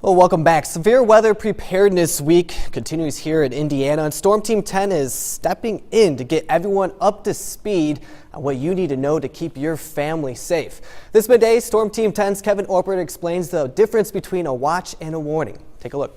Well, welcome back. Severe Weather Preparedness Week continues here in Indiana, and Storm Team 10 is stepping in to get everyone up to speed on what you need to know to keep your family safe. This midday, Storm Team 10's Kevin Orpert explains the difference between a watch and a warning. Take a look.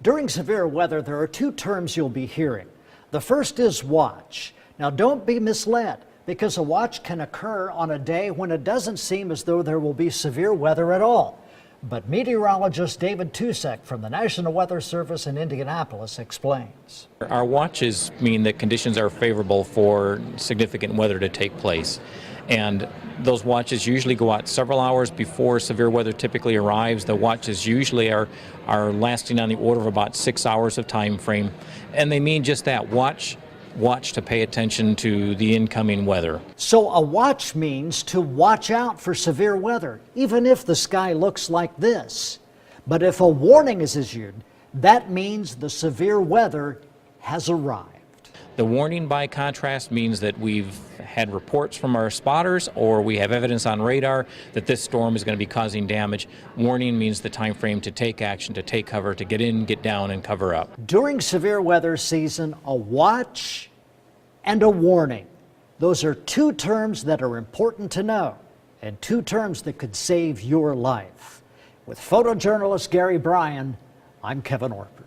During severe weather, there are two terms you'll be hearing. The first is watch. Now, don't be misled, because a watch can occur on a day when it doesn't seem as though there will be severe weather at all. But meteorologist David Tusek from the National Weather Service in Indianapolis explains. Our watches mean that conditions are favorable for significant weather to take place. And those watches usually go out several hours before severe weather typically arrives. The watches usually are lasting on the order of about 6 hours of time frame. And they mean just that, watch to pay attention to the incoming weather. So a watch means to watch out for severe weather, even if the sky looks like this. But if a warning is issued, that means the severe weather has arrived. The warning, by contrast, means that we've had reports from our spotters or we have evidence on radar that this storm is going to be causing damage. Warning means the time frame to take action, to take cover, to get in, get down, and cover up. During severe weather season, a watch and a warning. Those are two terms that are important to know, and two terms that could save your life. With photojournalist Gary Bryan, I'm Kevin Orpert.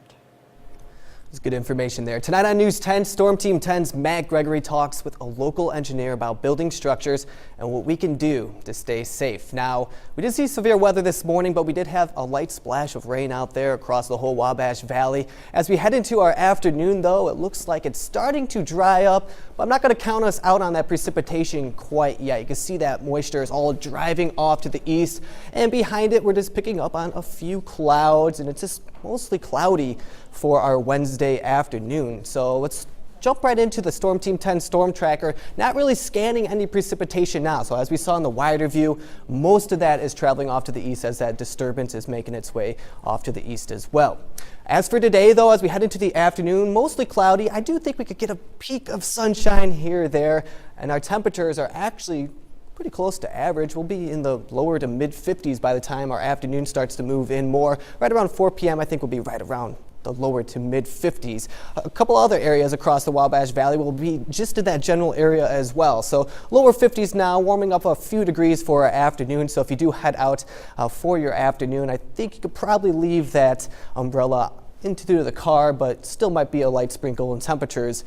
That's good information there. Tonight on News 10, Storm Team 10's Matt Gregory talks with a local engineer about building structures and what we can do to stay safe. Now, we did see severe weather this morning, but we did have a light splash of rain out there across the whole Wabash Valley. As we head into our afternoon, though, it looks like it's starting to dry up, but I'm not going to count us out on that precipitation quite yet. You can see that moisture is all driving off to the east, and behind it, we're just picking up on a few clouds, and it's just mostly cloudy for our Wednesday afternoon. So let's jump right into the Storm Team 10 storm tracker. Not really scanning any precipitation now. So as we saw in the wider view, most of that is traveling off to the east as that disturbance is making its way off to the east as well. As for today, though, as we head into the afternoon, mostly cloudy. I do think we could get a peak of sunshine here or there, and our temperatures are actually pretty close to average. We'll be in the lower to mid 50s by the time our afternoon starts to move in more. Right around 4 p.m. I think we'll be right around the lower to mid 50s. A couple other areas across the Wabash Valley will be just in that general area as well. So lower 50s now, warming up a few degrees for our afternoon. So if you do head out for your afternoon, I think you could probably leave that umbrella into the car, but still might be a light sprinkle in temperatures.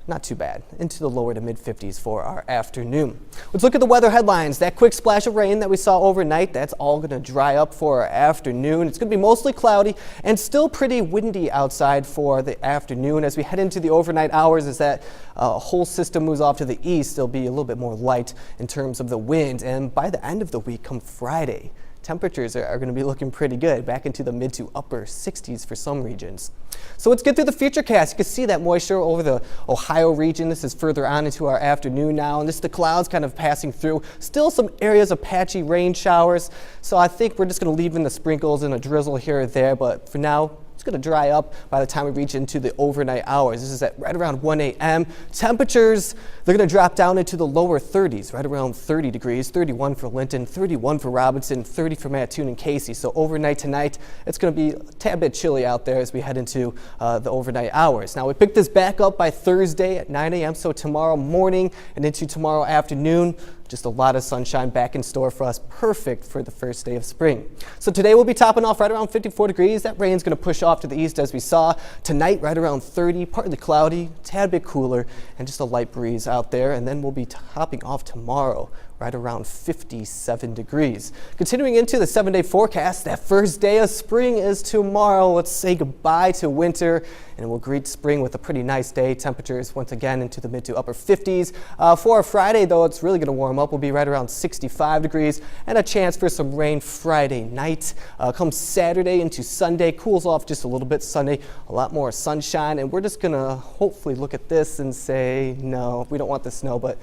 Not too bad, into the lower to mid 50s for our afternoon. Let's look at the weather headlines. That quick splash of rain that we saw overnight, that's all going to dry up for our afternoon. It's going to be mostly cloudy and still pretty windy outside for the afternoon. As we head into the overnight hours, as that whole system moves off to the east, there'll be a little bit more light in terms of the wind. And by the end of the week, come Friday, temperatures are going to be looking pretty good, back into the mid to upper 60s for some regions. So let's get through the futurecast. You can see that moisture over the Ohio region. This is further on into our afternoon now, and this is the clouds kind of passing through. Still some areas of patchy rain showers, so I think we're just going to leave in the sprinkles and a drizzle here or there, but for now, it's going to dry up by the time we reach into the overnight hours. This is at right around 1 a.m. Temperatures, they're going to drop down into the lower 30s, right around 30 degrees, 31 for Linton, 31 for Robinson, 30 for Mattoon and Casey. So overnight tonight, it's going to be a tad bit chilly out there as we head into the overnight hours. Now, we pick this back up by Thursday at 9 a.m., so tomorrow morning and into tomorrow afternoon. Just a lot of sunshine back in store for us, perfect for the first day of spring. So today we'll be topping off right around 54 degrees. That rain's going to push off to the east as we saw. Tonight, right around 30, partly cloudy, tad bit cooler, and just a light breeze out there. And then we'll be topping off tomorrow right around 57 degrees. Continuing into the 7-day forecast, that first day of spring is tomorrow. Let's say goodbye to winter, and we'll greet spring with a pretty nice day. Temperatures once again into the mid to upper 50s. For Friday, though, it's really going to warm up. We'll be right around 65 degrees, and a chance for some rain Friday night. Come Saturday into Sunday, cools off just a little bit. Sunday, a lot more sunshine, and we're just going to hopefully look at this and say, no, we don't want the snow, but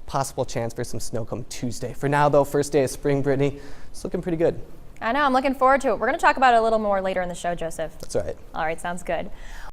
possible chance for some snow come Tuesday. For now, though, first day of spring, Brittany, it's looking pretty good. I know, I'm looking forward to it. We're going to talk about it a little more later in the show, Joseph. That's right. All right, sounds good.